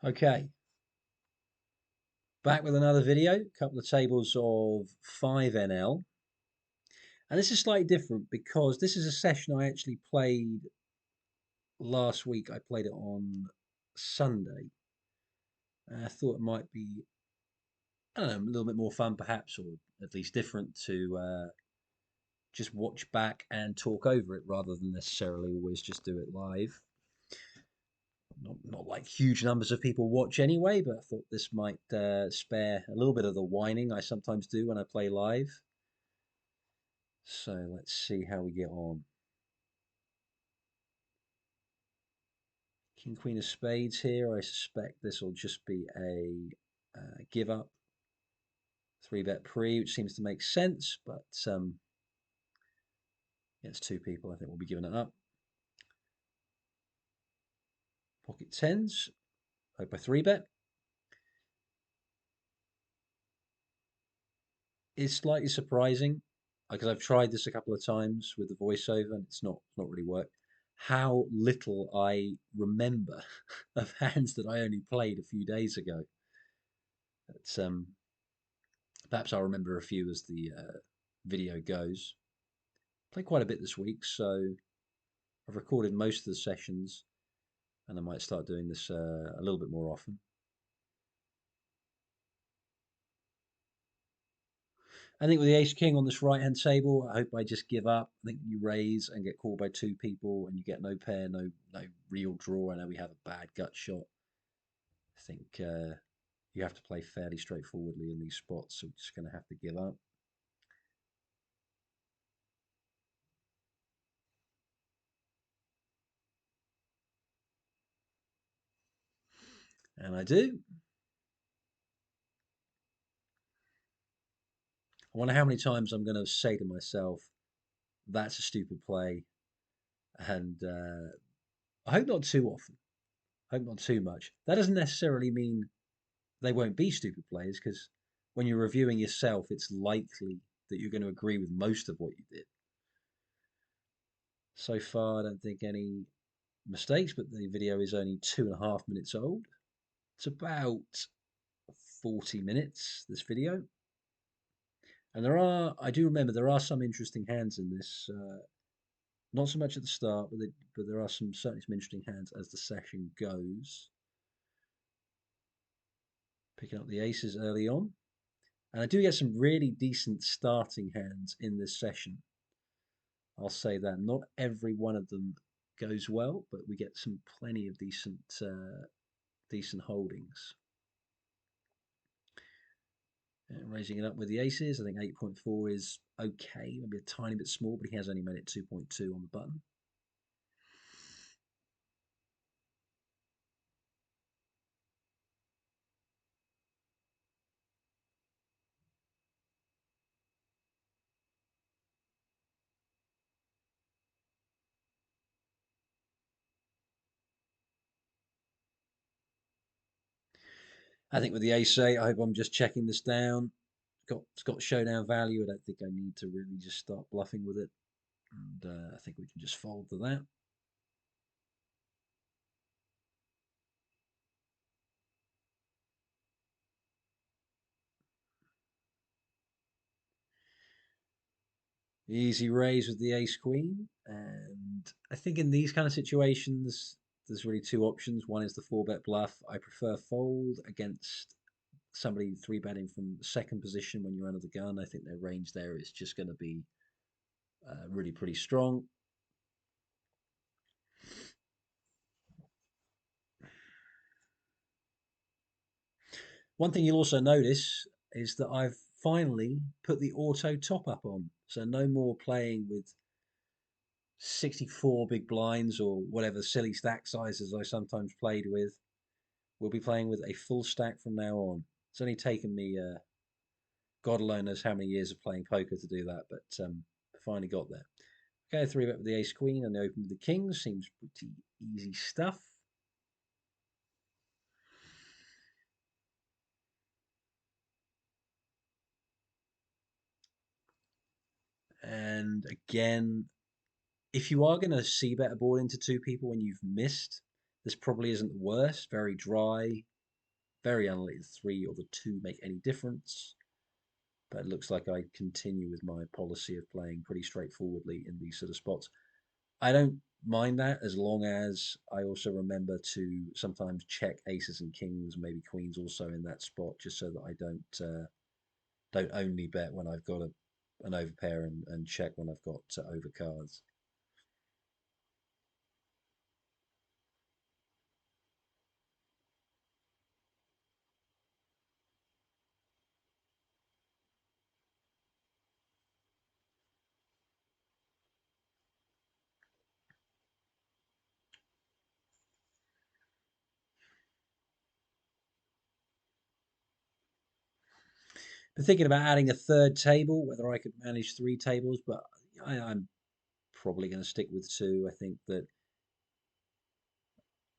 Okay, back with another video, a couple of tables of 5NL. And this is slightly different because this is a session I actually played last week. I played it on Sunday. I thought it might be, I don't know, a little bit more fun perhaps, or at least different to just watch back and talk over it rather than necessarily always just do it live. Not like huge numbers of people watch anyway, but I thought this might spare a little bit of the whining I sometimes do when I play live. So let's see how we get on. King, Queen of Spades here. I suspect this will just be a give up. 3-bet pre, which seems to make sense, but yeah, it's two people. I think we'll be giving it up. Pocket tens. Hope I 3-bet. It's slightly surprising because I've tried this a couple of times with the voiceover and it's not really worked. How little I remember of hands that I only played a few days ago. It's perhaps I'll remember a few as the video goes. Played quite a bit this week, so I've recorded most of the sessions, and I might start doing this a little bit more often. I think with the ace king on this right hand table, I hope I just give up. I think you raise and get called by two people, and you get no pair, no real draw. I know we have a bad gut shot. I think you have to play fairly straightforwardly in these spots, so we're just going to have to give up. And I do. I wonder how many times I'm going to say to myself, that's a stupid play. And I hope not too often. I hope not too much. That doesn't necessarily mean they won't be stupid plays because when you're reviewing yourself, it's likely that you're going to agree with most of what you did. So far, I don't think any mistakes, but the video is only 2.5 minutes old. It's about 40 minutes, this video. And I do remember there are some interesting hands in this. Not so much at the start, but there are certainly some interesting hands as the session goes. Picking up the aces early on. And I do get some really decent starting hands in this session. I'll say that. Not every one of them goes well, but we get some plenty of decent holdings. And raising it up with the aces, I think 8.4 is okay, maybe a tiny bit small, but he has only made it 2.2 on the button. I think with the ace 8, I hope I'm just checking this down. It's got showdown value. I don't think I need to really just start bluffing with it. And I think we can just fold to that. Easy raise with the ace queen. And I think in these kind of situations, there's really two options. One is the 4-bet bluff. I prefer fold against somebody 3-betting from second position when you're under the gun. I think their range there is just going to be really pretty strong. One thing you'll also notice is that I've finally put the auto top up on. So no more playing with 64 big blinds or whatever silly stack sizes I sometimes played with. We'll be playing with a full stack from now on. It's only taken me, God alone knows how many years of playing poker to do that, but I finally got there. Okay, 3-bet with the ace queen and the open with the kings. Seems pretty easy stuff. And again, if you are going to c-bet a board into two people when you've missed, This probably isn't the worst. Very dry, very unlikely the 3 or the 2 make any difference. But it looks like I continue with my policy of playing pretty straightforwardly in these sort of spots. I don't mind that as long as I also remember to sometimes check aces and kings, maybe queens also in that spot, just so that I don't only bet when I've got an overpair and check when I've got overcards. Been thinking about adding a third table, whether I could manage 3 tables, but I'm probably going to stick with 2. I think that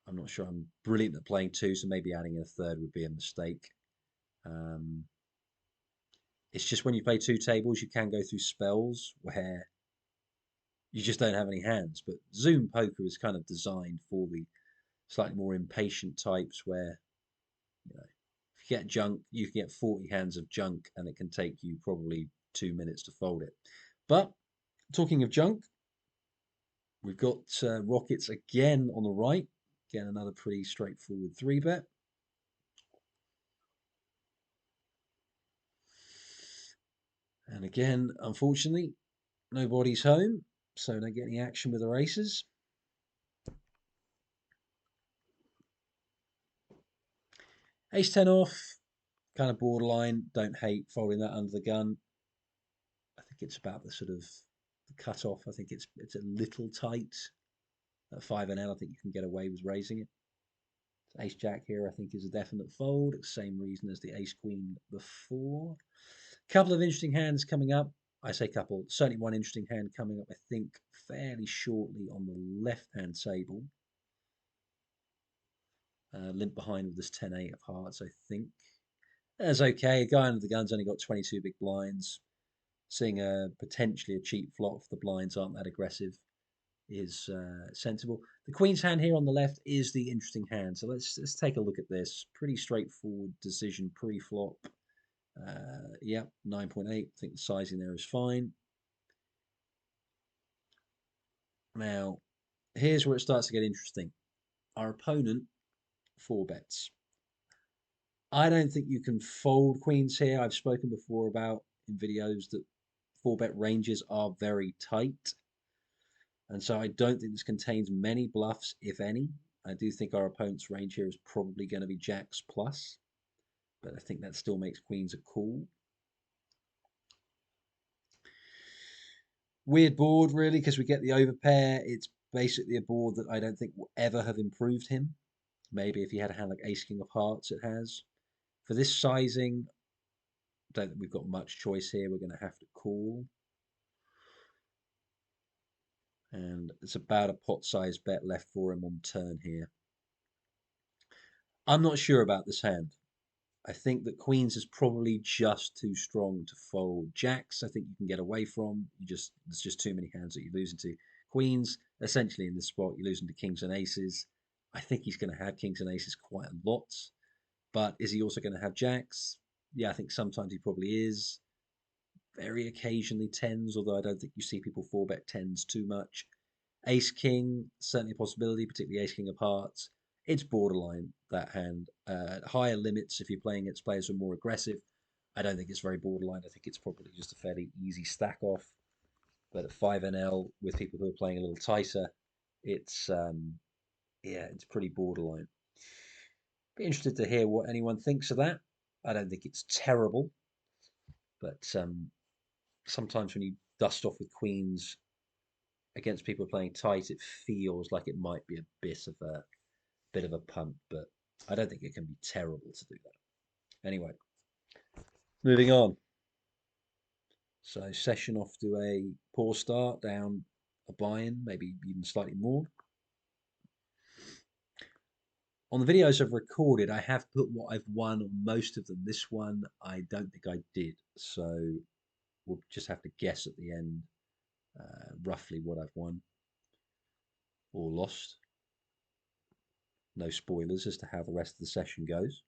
I'm not sure I'm brilliant at playing 2, so maybe adding a third would be a mistake. Um, it's just when you play 2 tables, you can go through spells where you just don't have any hands. But Zoom poker is kind of designed for the slightly more impatient types where, you know, if you get junk, you can get 40 hands of junk and it can take you probably 2 minutes to fold it. But talking of junk, we've got Rockets again on the right. Again, another pretty straightforward 3-bet. And again, unfortunately, nobody's home, so don't get any action with the races. Ace 10 off, kind of borderline. Don't hate folding that under the gun. I think it's about the sort of the cut off. I think it's a little tight. At 5NL, I think you can get away with raising it. Ace Jack here, I think, is a definite fold. Same reason as the Ace Queen before. Couple of interesting hands coming up. I say couple, certainly one interesting hand coming up, I think, fairly shortly on the left-hand table. Limp behind with this 10-8 of hearts, I think. That's okay. A guy under the gun's only got 22 big blinds. Seeing potentially a cheap flop if the blinds aren't that aggressive is sensible. The queen's hand here on the left is the interesting hand. So let's take a look at this. Pretty straightforward decision pre-flop. Yeah, 9.8. I think the sizing there is fine. Now, here's where it starts to get interesting. Our opponent 4 bets. I don't think you can fold queens here. I've spoken before about in videos that 4-bet ranges are very tight. And so I don't think this contains many bluffs, if any. I do think our opponent's range here is probably going to be jacks plus, but I think that still makes queens a call. Weird board, really, because we get the overpair. It's basically a board that I don't think will ever have improved him. Maybe if he had a hand like ace king of hearts, it has. For this sizing, I don't think we've got much choice here. We're going to have to call. And it's about a pot-sized bet left for him on turn here. I'm not sure about this hand. I think that queens is probably just too strong to fold. Jacks, I think you can get away from. There's just too many hands that you're losing to. Queens, essentially in this spot, you're losing to kings and aces. I think he's going to have kings and aces quite a lot. But is he also going to have jacks? Yeah, I think sometimes he probably is. Very occasionally tens, although I don't think you see people 4-bet tens too much. Ace king, certainly a possibility, particularly ace king of hearts. It's borderline, that hand. Higher limits if you're playing against players who are more aggressive. I don't think it's very borderline. I think it's probably just a fairly easy stack off. But at 5NL, with people who are playing a little tighter, it's yeah, it's pretty borderline. Be interested to hear what anyone thinks of that. I don't think it's terrible, but sometimes when you dust off with queens against people playing tight, it feels like it might be a bit of a punt, but I don't think it can be terrible to do that. Anyway, moving on. So session off to a poor start, down a buy-in, maybe even slightly more. On the videos I've recorded, I have put what I've won on most of them. This one, I don't think I did. So we'll just have to guess at the end roughly what I've won or lost. No spoilers as to how the rest of the session goes.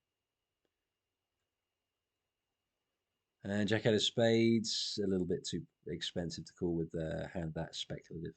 And Jack out of spades, a little bit too expensive to call with a hand that speculative.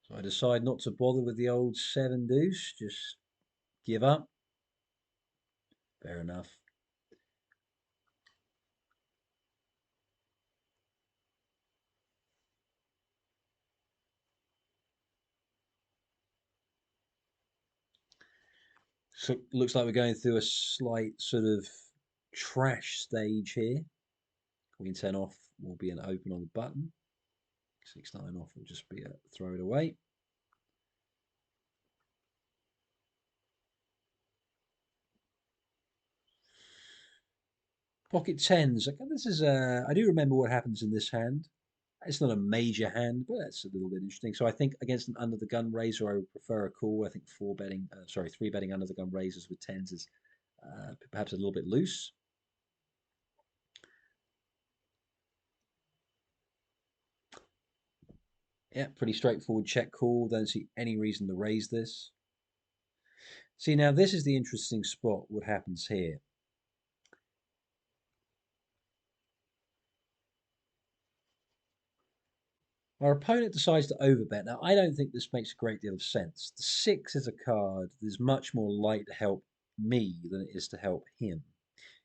So I decide not to bother with the old seven deuce, just give up. Fair enough. So looks like we're going through a slight sort of trash stage here. Queen 10 off will be an open on the button. 6-9 off will just be a throw it away. Pocket tens. This is I do remember what happens in this hand. It's not a major hand, but that's a little bit interesting. So I think against an under the gun raiser, I would prefer a call. I think three betting under the gun raisers with tens is perhaps a little bit loose. Yeah, pretty straightforward check call. Don't see any reason to raise this. See, now this is the interesting spot. What happens here? Our opponent decides to overbet. Now, I don't think this makes a great deal of sense. The six is a card that is much more likely to help me than it is to help him.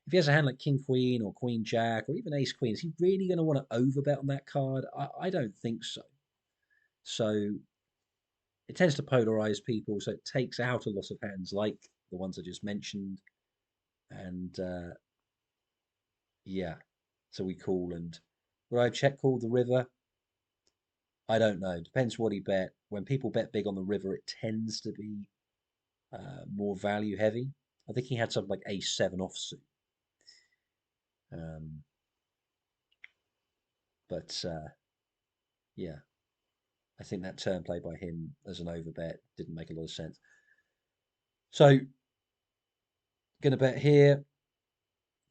If he has a hand like King Queen or Queen Jack or even Ace Queen, is he really going to want to overbet on that card? I don't think so. So it tends to polarize people, so it takes out a lot of hands like the ones I just mentioned. And yeah, so we call. And would I check call the river? I don't know. Depends what he bet. When people bet big on the river, it tends to be more value heavy. I think he had something like Ace 7 offsuit. Um, but yeah, I think that turn play by him as an overbet didn't make a lot of sense. So, going to bet here.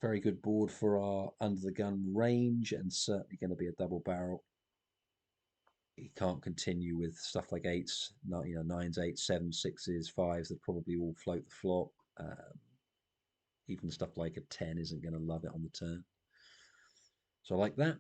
Very good board for our under the gun range, and certainly going to be a double barrel. He can't continue with stuff like eights, nines, eights, sevens, sixes, fives that probably all float the flop. Even stuff like a 10 isn't going to love it on the turn. So I like that.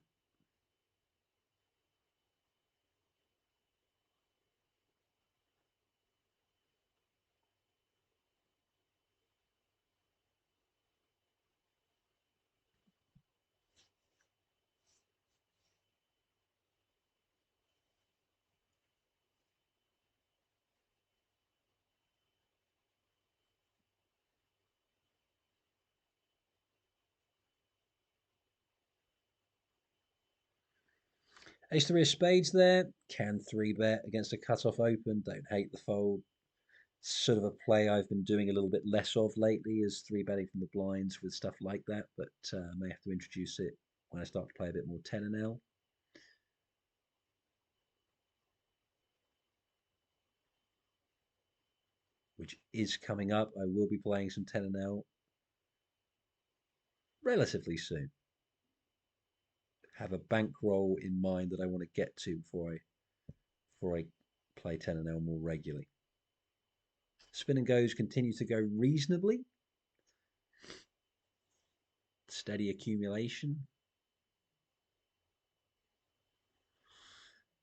Ace three of spades there. Can three bet against a cut-off open. Don't hate the fold. Sort of a play I've been doing a little bit less of lately is three betting from the blinds with stuff like that, but may have to introduce it when I start to play a bit more 10 and L. Which is coming up. I will be playing some 10 and L relatively soon. Have a bankroll in mind that I want to get to before I play 10 and L more regularly. Spin and goes continue to go reasonably. Steady accumulation.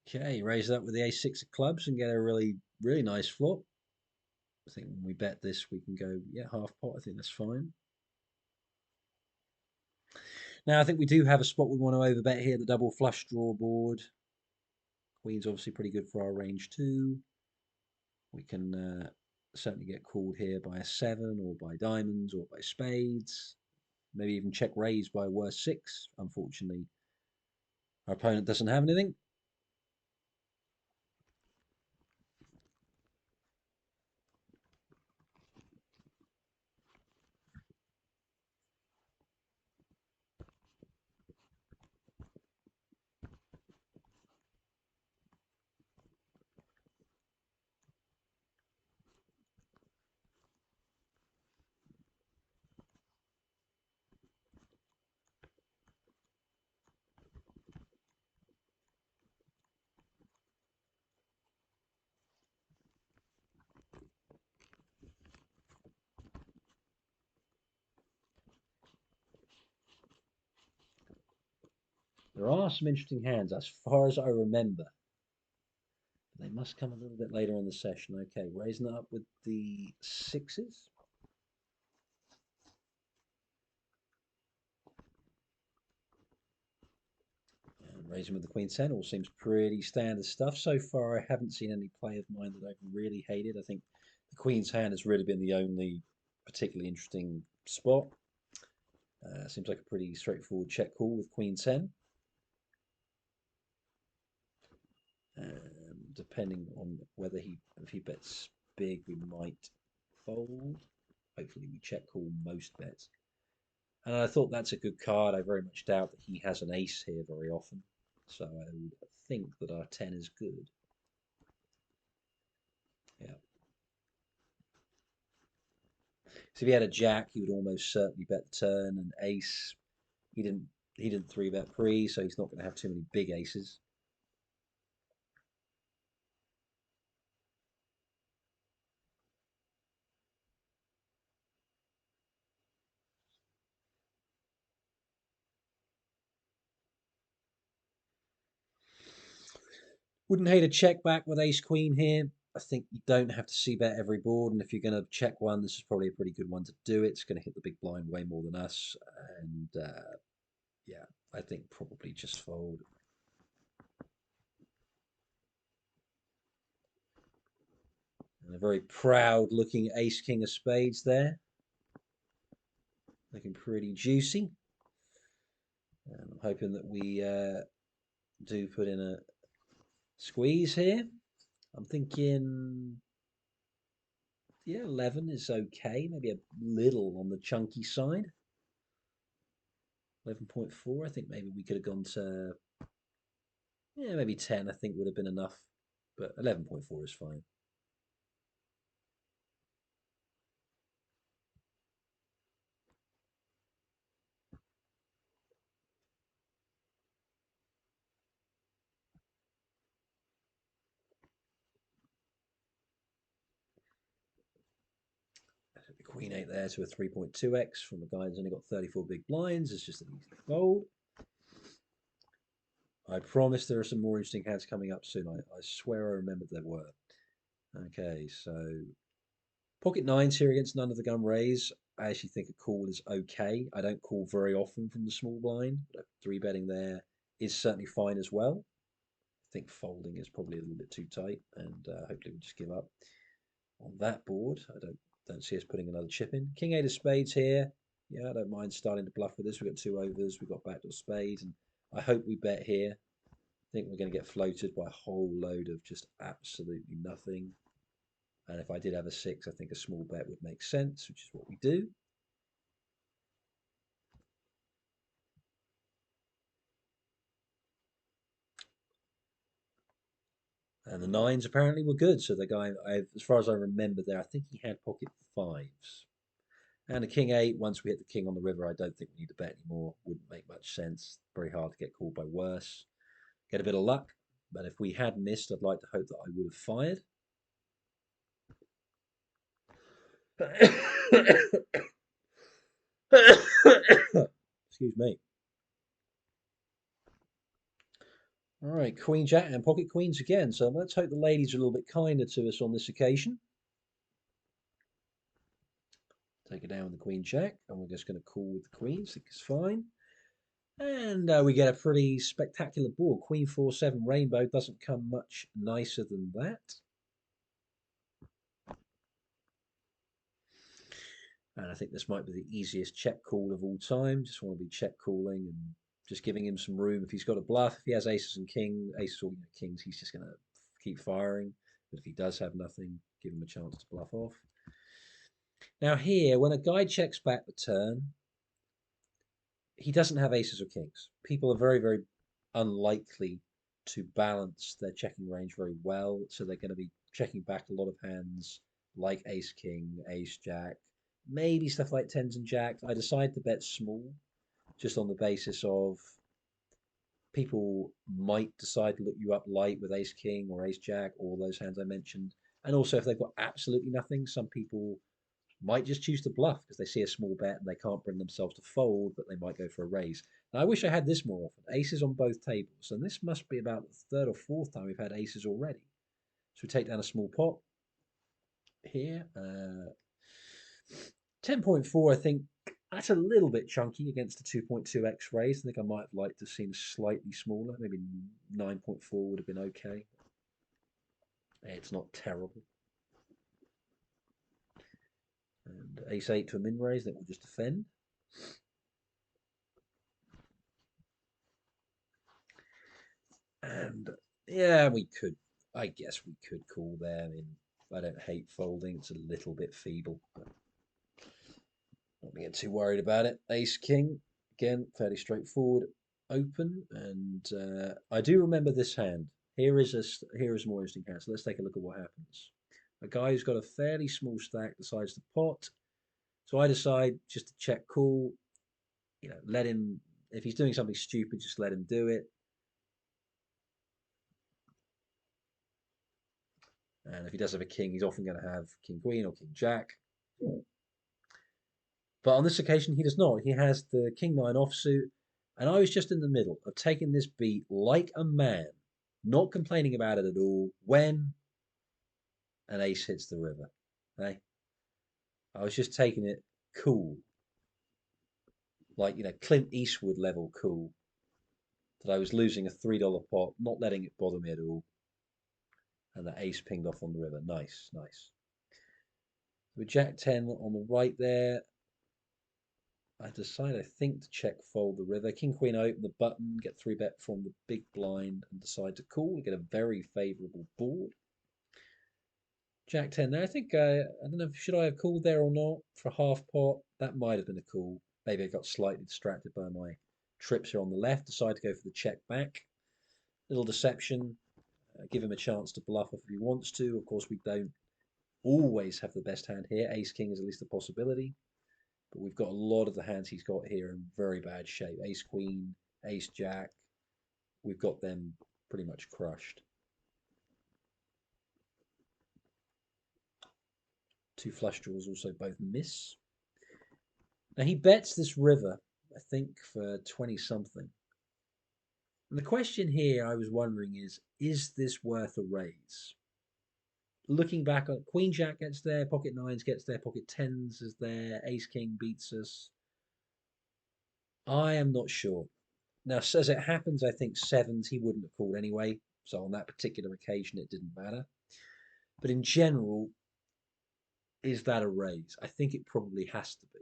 Okay, raise it up with the ace-6 of clubs and get a really, really nice flop. I think when we bet this, we can go, yeah, half pot. I think that's fine. Now, I think we do have a spot we want to overbet here, the double flush draw board. Queen's obviously pretty good for our range too. We can certainly get called here by a 7 or by diamonds or by spades. Maybe even check raise by a worse 6. Unfortunately, our opponent doesn't have anything. There are some interesting hands as far as I remember. They must come a little bit later in the session. Okay, raising it up with the sixes. And raising with the queen 10 all seems pretty standard stuff. So far, I haven't seen any play of mine that I've really hated. I think the queen's hand has really been the only particularly interesting spot. Seems like a pretty straightforward check call with queen 10. Depending on whether if he bets big, we might fold. Hopefully we check call most bets. And I thought that's a good card. I very much doubt that he has an ace here very often. So I would think that our 10 is good. Yeah. So if he had a jack, he would almost certainly bet the turn. And ace, he didn't three bet pre, so he's not going to have too many big aces. Wouldn't hate a check back with ace queen here. I think you don't have to see bet every board, and if you're going to check one, this is probably a pretty good one to do it. It's going to hit the big blind way more than us, and yeah, I think probably just fold. And a very proud looking ace king of spades there, looking pretty juicy. And I'm hoping that we do put in a squeeze here. I'm thinking, yeah, 11 is okay. Maybe a little on the chunky side. 11.4. I think maybe we could have gone to, yeah, maybe 10. I think would have been enough. But 11.4 is fine. The queen 8 there to a 3.2x from a guy who's only got 34 big blinds. It's just an easy fold. I promise there are some more interesting hands coming up soon. I swear I remembered there were. Okay, so pocket nines here against none of the gun raise. I actually think a call is okay. I don't call very often from the small blind, but three betting there is certainly fine as well. I think folding is probably a little bit too tight, and hopefully we'll just give up on that board. I don't see us putting another chip in. King 8 of spades here. Yeah, I don't mind starting to bluff with this. We've got two overs. We've got backdoor spades, and I hope we bet here. I think we're going to get floated by a whole load of just absolutely nothing. And if I did have a six, I think a small bet would make sense, which is what we do. And the nines apparently were good. So the guy, as far as I remember there, I think he had pocket fives. And a king 8, once we hit the king on the river, I don't think we need to bet anymore. Wouldn't make much sense. Very hard to get called by worse. Get a bit of luck. But if we had missed, I'd like to hope that I would have fired. Excuse me. All right, Queen Jack and pocket queens again. So let's hope the ladies are a little bit kinder to us on this occasion. Take it down with the Queen Jack, and we're just going to call with the queens. I think it's fine. And we get a pretty spectacular board. Queen 4-7 rainbow doesn't come much nicer than that. And I think this might be the easiest check call of all time. Just want to be check calling and just giving him some room. If he's got a bluff, if he has aces and aces or kings, he's just going to keep firing. But if he does have nothing, give him a chance to bluff off. Now here, when a guy checks back the turn, he doesn't have aces or kings. People are very, very unlikely to balance their checking range very well. So they're going to be checking back a lot of hands like ace king, ace jack, maybe stuff like tens and jacks. I decided to bet small just on the basis of people might decide to look you up light with ace king or ace jack, all those hands I mentioned. And also if they've got absolutely nothing, some people might just choose to bluff because they see a small bet and they can't bring themselves to fold, but they might go for a raise. Now, I wish I had this more often. Aces on both tables, and this must be about the third or fourth time we've had aces already. So we take down a small pot here. 10.4, I think that's a little bit chunky against the 2.2x raise. I think I might have liked to have seen slightly smaller. Maybe 9.4 would have been okay. It's not terrible. And ace-8 to a min raise that will just defend. And yeah, I guess we could call there. I mean, I don't hate folding. It's a little bit feeble, but not get too worried about it. Ace king, again, fairly straightforward. Open, and I do remember this hand. Here is a more interesting hand. So let's take a look at what happens. A guy who's got a fairly small stack decides to pot. So I decide just to check call. Let him. If he's doing something stupid, just let him do it. And if he does have a king, he's often going to have king queen or king jack. But on this occasion, he does not. He has the king nine offsuit, and I was just in the middle of taking this beat like a man, not complaining about it at all, when an ace hits the river. Hey, I was just taking it cool, like Clint Eastwood level cool. That I was losing a $3 pot, not letting it bother me at all, and the ace pinged off on the river. Nice, nice. With Jack 10 on the right there, I decide, I think, to check fold the river. King Queen open the button, get 3-bet from the big blind, and decide to call. We get a very favourable board. Jack 10 there. I think, I don't know, should I have called there or not for half pot? That might have been a call. Maybe I got slightly distracted by my trips here on the left. Decide to go for the check back. Little deception. Give him a chance to bluff if he wants to. Of course, we don't always have the best hand here. Ace King is at least a possibility. But we've got a lot of the hands he's got here in very bad shape. Ace Queen, Ace Jack. We've got them pretty much crushed. Two flush draws also both miss. Now he bets this river, I think, for 20 something. And the question here I was wondering is this worth a raise? Looking back on Queen Jack gets there, pocket nines gets there, pocket tens is there, Ace King beats us. I am not sure. Now, as it happens, I think sevens he wouldn't have called anyway. So on that particular occasion, it didn't matter. But in general, is that a raise? I think it probably has to be.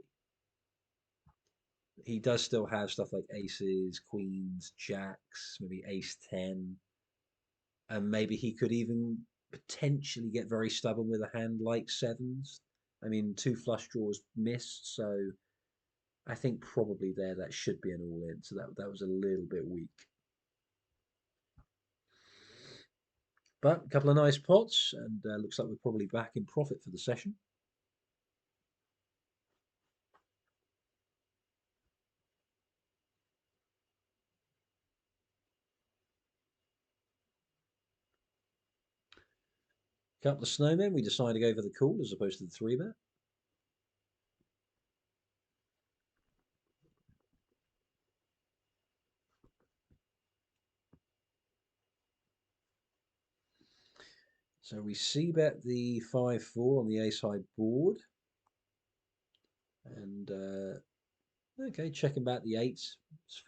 He does still have stuff like aces, queens, jacks, maybe ace 10. And maybe he could even potentially get very stubborn with a hand like sevens. I mean, two flush draws missed, so I think probably there that should be an all-in. So that was a little bit weak. But a couple of nice pots, and looks like we're probably back in profit for the session. Couple of snowmen, we decide to go for the call as opposed to the 3-bet. So we c-bet the 5-4 on the ace-high board. And, okay, checking back the 8s.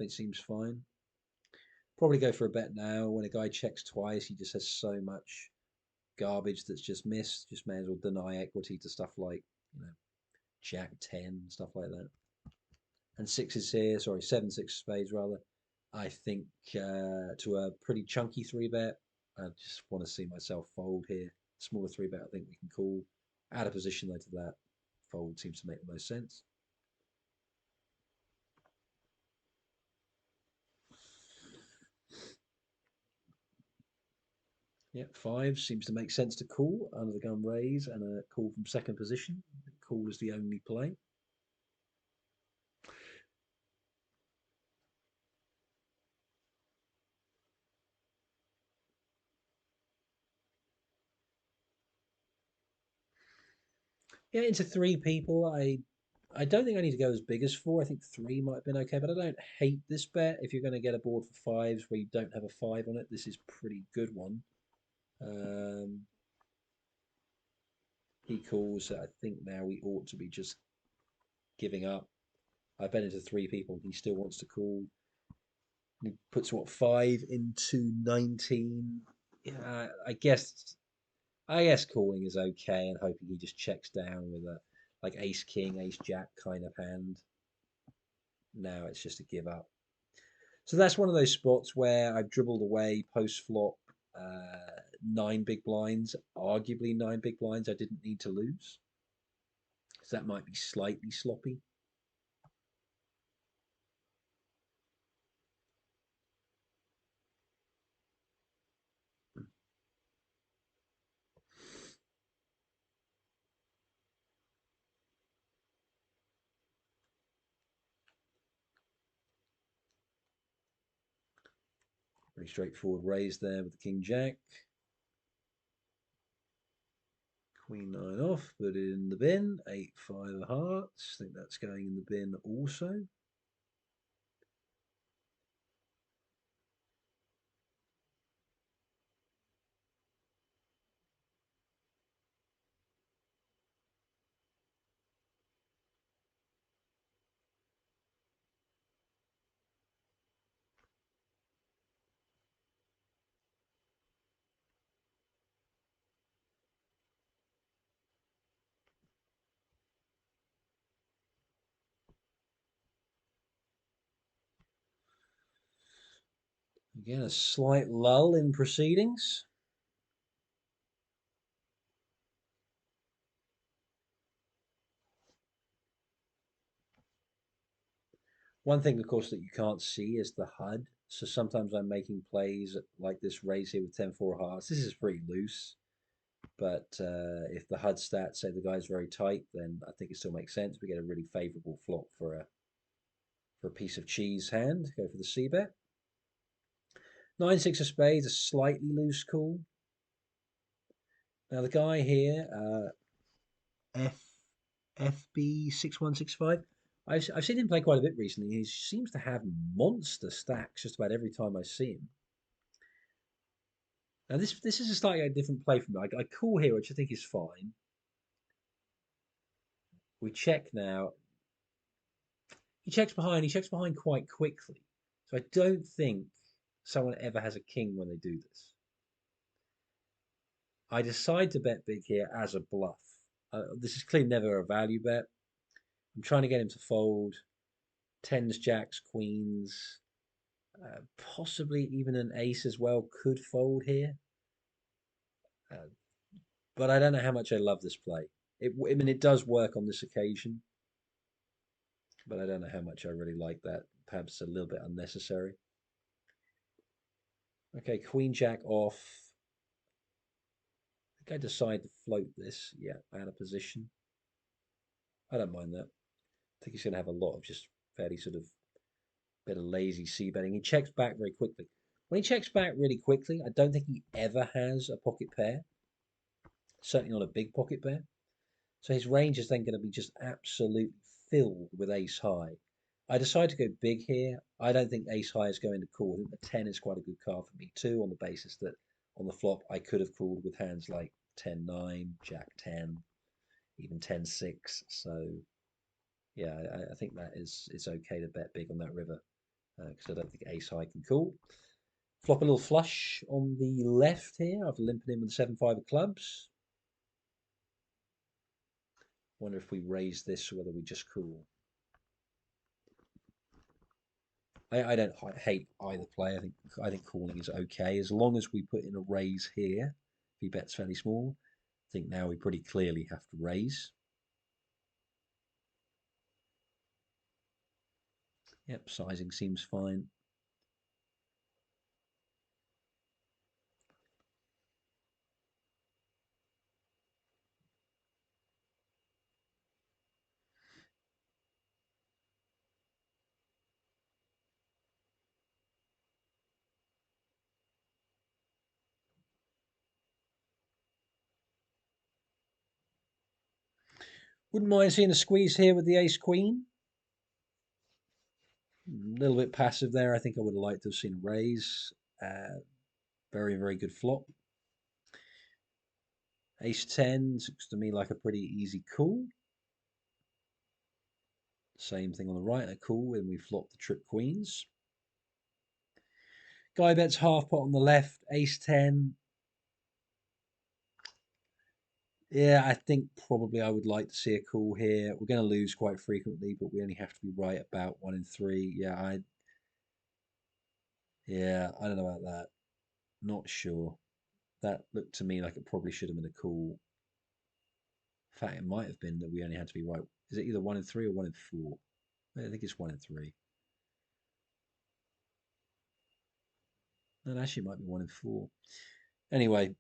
It seems fine. Probably go for a bet now. When a guy checks twice, he just has so much garbage that's just missed. Just may as well deny equity to stuff like, Jack 10, stuff like that. And 6s here, sorry, 7-6 spades rather. I think to a pretty chunky 3-bet, I just want to see myself fold here. Smaller 3-bet, I think we can call. Out of position though to that, fold seems to make the most sense. Yeah, 5 seems to make sense to call. Under the gun raise and a call from second position. Call is the only play. Yeah, into three people. I don't think I need to go as big as four. I think three might have been okay, but I don't hate this bet. If you're going to get a board for fives where you don't have a five on it, this is a pretty good one. Um, he calls. I think now we ought to be just giving up. I bet into three people. He still wants to call. He puts what, five into 19. Yeah, I guess calling is okay, and hoping he just checks down with a like ace king, ace jack kind of hand. Now it's just a give up. So that's one of those spots where I've dribbled away post flop nine big blinds, arguably nine big blinds I didn't need to lose. So that might be slightly sloppy. Pretty straightforward raise there with the king jack. Queen nine off, put it in the bin. Eight five of hearts. I think that's going in the bin also. Again, a slight lull in proceedings. One thing, of course, that you can't see is the HUD. So sometimes I'm making plays like this raise here with 10-4 hearts. This is pretty loose, but if the HUD stats say the guy's very tight, then I think it still makes sense. We get a really favourable flop for a piece of cheese hand. Go for the C bet. 9-6 of spades, a slightly loose call. Now the guy here, F FB6165. I've seen him play quite a bit recently. He seems to have monster stacks just about every time I see him. Now this is a slightly different play from me. I call here, which I think is fine. We check now. He checks behind. He checks behind quite quickly. So I don't think someone ever has a king when they do this. I decide to bet big here as a bluff. This is clearly never a value bet. I'm trying to get him to fold. Tens, jacks, queens, possibly even an ace as well could fold here. Uh, but I don't know how much I love this play. I mean, it does work on this occasion, but I don't know how much I really like that. Perhaps a little bit unnecessary. Okay, queen jack off. I think I decide to float this. Yeah, out of position. I don't mind that. I think he's going to have a lot of just fairly sort of bit of lazy c betting. He checks back very quickly. When he checks back really quickly, I don't think he ever has a pocket pair. Certainly not a big pocket pair. So his range is then going to be just absolutely filled with ace high. I decide to go big here. I don't think ace high is going to call. I think the 10 is quite a good card for me too, on the basis that on the flop I could have called with hands like 10-9, jack 10, even 10-6. So yeah, I think that is it's okay to bet big on that river because I don't think ace high can call. Flop a little flush on the left here. I've limping in with the 7-5 of clubs. Wonder if we raise this or whether we just call. I don't hate either play. I think calling is okay as long as we put in a raise here. If he bets fairly small, I think now we pretty clearly have to raise. Yep, sizing seems fine. Wouldn't mind seeing a squeeze here with the ace queen. A little bit passive there. I think I would have liked to have seen a raise. Very, very good flop. Ace 10 looks to me like a pretty easy call. Same thing on the right, a call when we flop the trip queens. Guy bets half pot on the left, ace 10. Yeah, I think probably I would like to see a call here. We're going to lose quite frequently, but we only have to be right about 1 in 3. I don't know about that. Not sure. That looked to me like it probably should have been a call. In fact, it might have been that we only had to be right. Is it either 1 in 3 or 1 in 4? I think it's 1 in 3. No, actually, it might be 1 in 4. Anyway,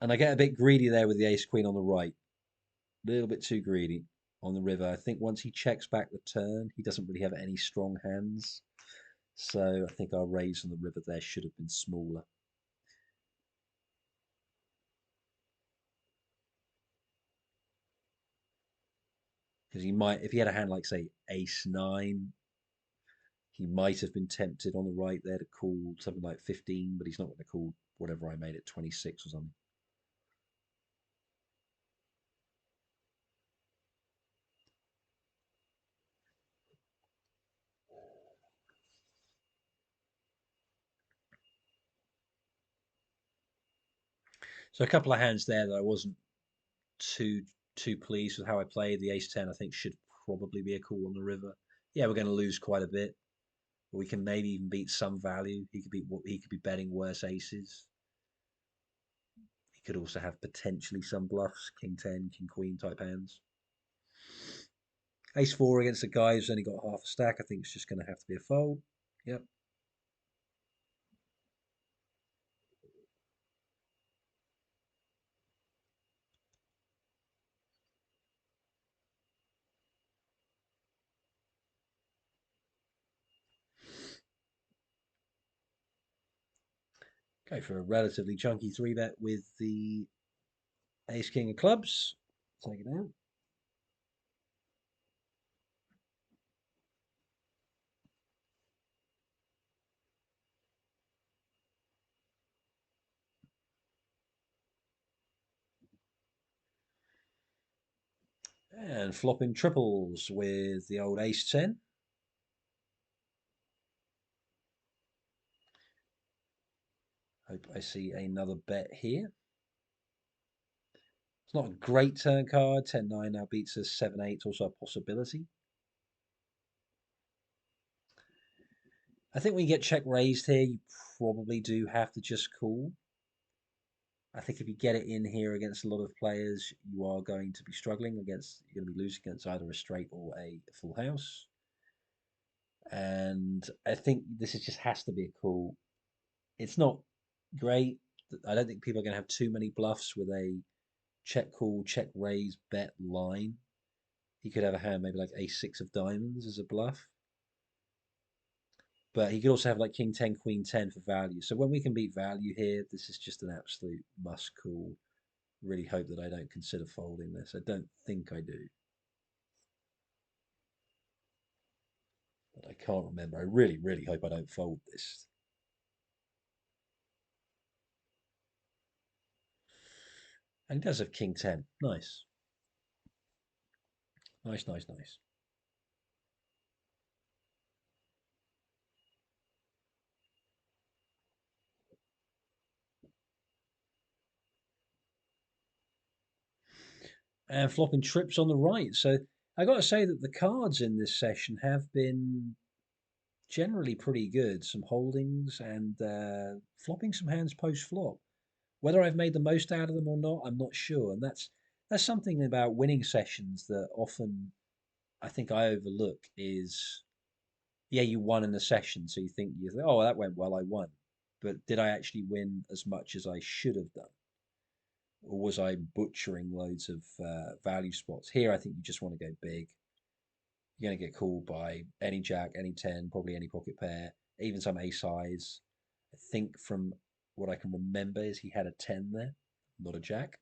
and I get a bit greedy there with the ace queen on the right. A little bit too greedy on the river. I think once he checks back the turn, he doesn't really have any strong hands. So I think our raise on the river there should have been smaller. Because he might, if he had a hand like, say, ace 9, he might have been tempted on the right there to call something like 15, but he's not going to call whatever I made it, 26 or something. So a couple of hands there that I wasn't too too pleased with how I played. The ace 10 I think should probably be a call on the river. Yeah, we're going to lose quite a bit, but we can maybe even beat some value. He could be betting worse aces. He could also have potentially some bluffs, king 10, king queen type hands. Ace 4 against a guy who's only got half a stack, I think it's just going to have to be a fold. Yep. Go for a relatively chunky 3-bet with the ace king of clubs. Take it out. And flopping triples with the old ace 10. Hope I see another bet here. It's not a great turn card. 10-9 now beats us 7-8, also a possibility. I think when you get check raised here, you probably do have to just call. I think if you get it in here against a lot of players, you are going to be struggling against, you're going to be losing against either a straight or a full house. And I think this just has to be a call. It's not great. I don't think people are going to have too many bluffs with a check call, check raise, bet line. He could have a hand maybe like ace 6 of diamonds as a bluff. But he could also have like king 10, queen 10 for value. So when we can beat value here, this is just an absolute must call. Really hope that I don't consider folding this. I don't think I do. But I can't remember. I really, really hope I don't fold this. And he does have king 10. Nice. Nice, nice, nice. And flopping trips on the right. So I got to say that the cards in this session have been generally pretty good. Some holdings and flopping some hands post flop. Whether I've made the most out of them or not, I'm not sure. And that's something about winning sessions that often I think I overlook is yeah, you won in the session, so you think, oh, that went well, I won. But did I actually win as much as I should have done? Or was I butchering loads of value spots? Here, I think you just want to go big. You're going to get called by any jack, any 10, probably any pocket pair, even some ace highs. I think from what I can remember is he had a 10 there, not a jack.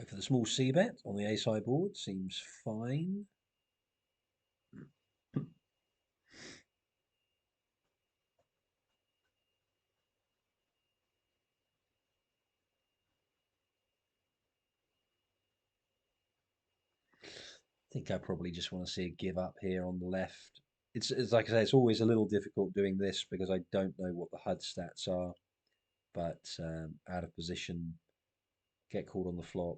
Go for the small C bet on the ace high board. Seems fine. I think I probably just want to see a give up here on the left. It's like I say, it's always a little difficult doing this because I don't know what the HUD stats are. But out of position, get called on the flop,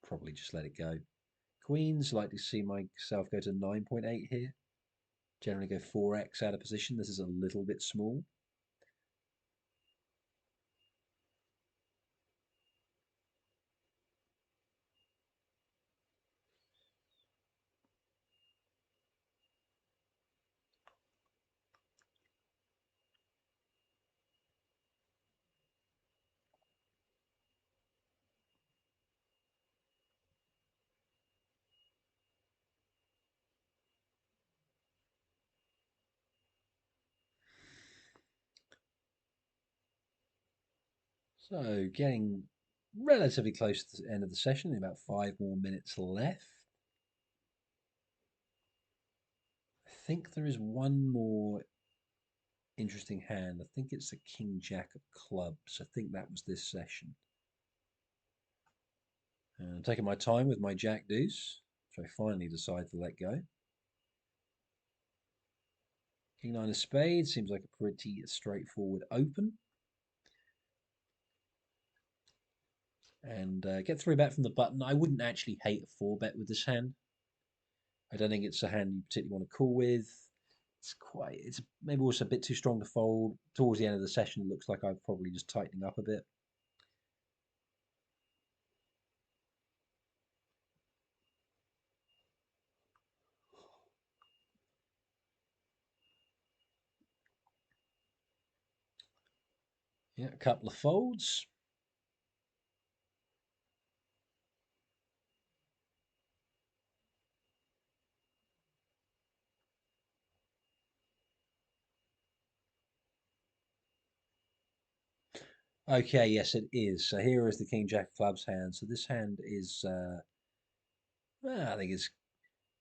probably just let it go. Queens, like to see myself go to 9.8 here. Generally go 4x out of position. This is a little bit small. So getting relatively close to the end of the session, about 5 more minutes left. I think there is one more interesting hand. I think it's the King Jack of clubs. I think that was this session. Taking my time with my Jack Deuce, which I finally decide to let go. King Nine of Spades seems like a pretty straightforward open. And get 3-bet from the button. I wouldn't actually hate a 4-bet with this hand. I don't think it's a hand you particularly want to call with. It's maybe also a bit too strong to fold. Towards the end of the session, it looks like I'm probably just tightening up a bit. Yeah, a couple of folds. Okay, yes, it is. So here is the King Jack of clubs hand. So this hand is, well, I think it's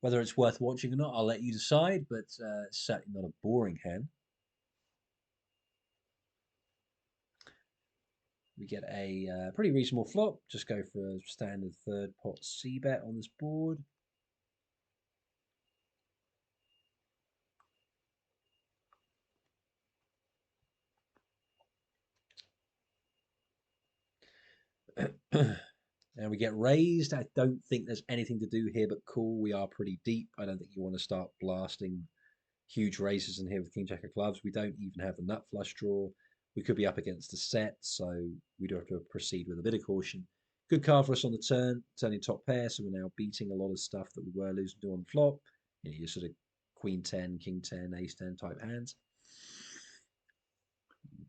whether it's worth watching or not. I'll let you decide, but it's certainly not a boring hand. We get a pretty reasonable flop. Just go for a standard third pot C bet on this board. And we get raised. I don't think there's anything to do here but call. We are pretty deep. I don't think you want to start blasting huge raises in here with King Jack of clubs. We don't even have the nut flush draw. We could be up against a set, so we do have to proceed with a bit of caution. Good card for us on the turn, turning top pair, so we're now beating a lot of stuff that we were losing to on the flop. You know, your sort of Queen 10, King 10, Ace 10 type hands.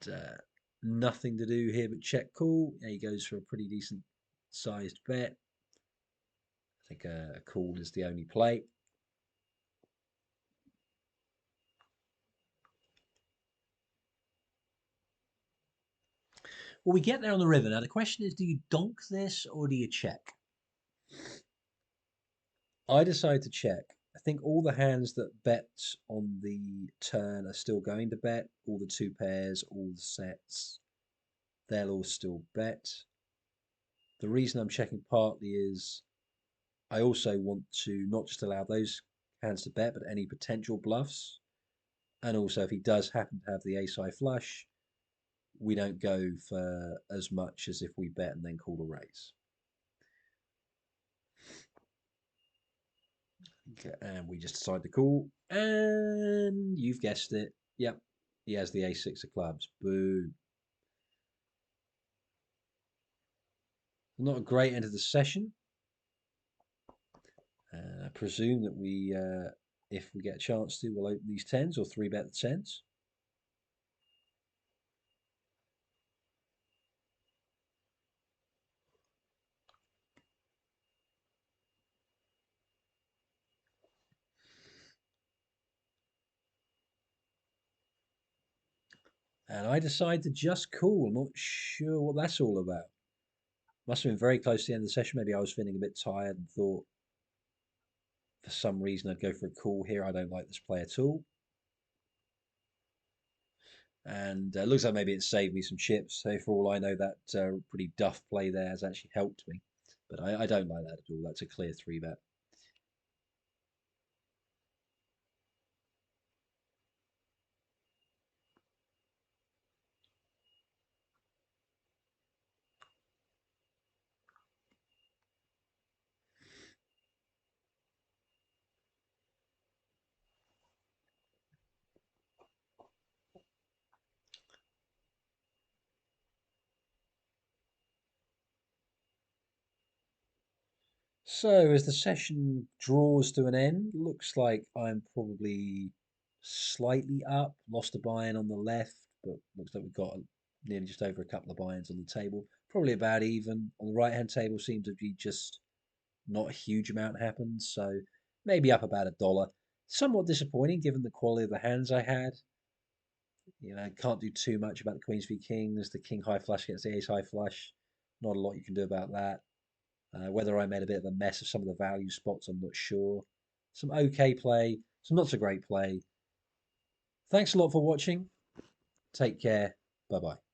And, nothing to do here but check call. Yeah, he goes for a pretty decent sized bet. I think a call is the only play. Well, we get there on the river. Now, the question is, do you donk this or do you check? I decide to check. I think all the hands that bet on the turn are still going to bet. All the two pairs, all the sets, they'll all still bet. The reason I'm checking partly is I also want to not just allow those hands to bet, but any potential bluffs. And also, if he does happen to have the ace-high flush, we don't go for as much as if we bet and then call a raise. Okay, and we just decide to call. And you've guessed it. Yep, he has the ace-6 of clubs. Boo. Not a great end of the session. I presume that we, if we get a chance to, we'll open these tens or 3-bet the tens. And I decide to just call. I'm not sure what that's all about. Must have been very close to the end of the session. Maybe I was feeling a bit tired and thought for some reason I'd go for a call here. I don't like this play at all. And looks like maybe it saved me some chips. So for all I know, that pretty duff play there has actually helped me. But I don't like that at all. That's a clear 3-bet. So as the session draws to an end, looks like I'm probably slightly up. Lost a buy-in on the left, but looks like we've got nearly just over a couple of buy-ins on the table. Probably about even. On the right-hand table seems to be just not a huge amount happened, so maybe up about $1. Somewhat disappointing given the quality of the hands I had. Can't do too much about the Queens v Kings. The King high flush against the Ace high flush. Not a lot you can do about that. Whether I made a bit of a mess of some of the value spots, I'm not sure. Some okay play, some not so great play. Thanks a lot for watching. Take care. Bye bye.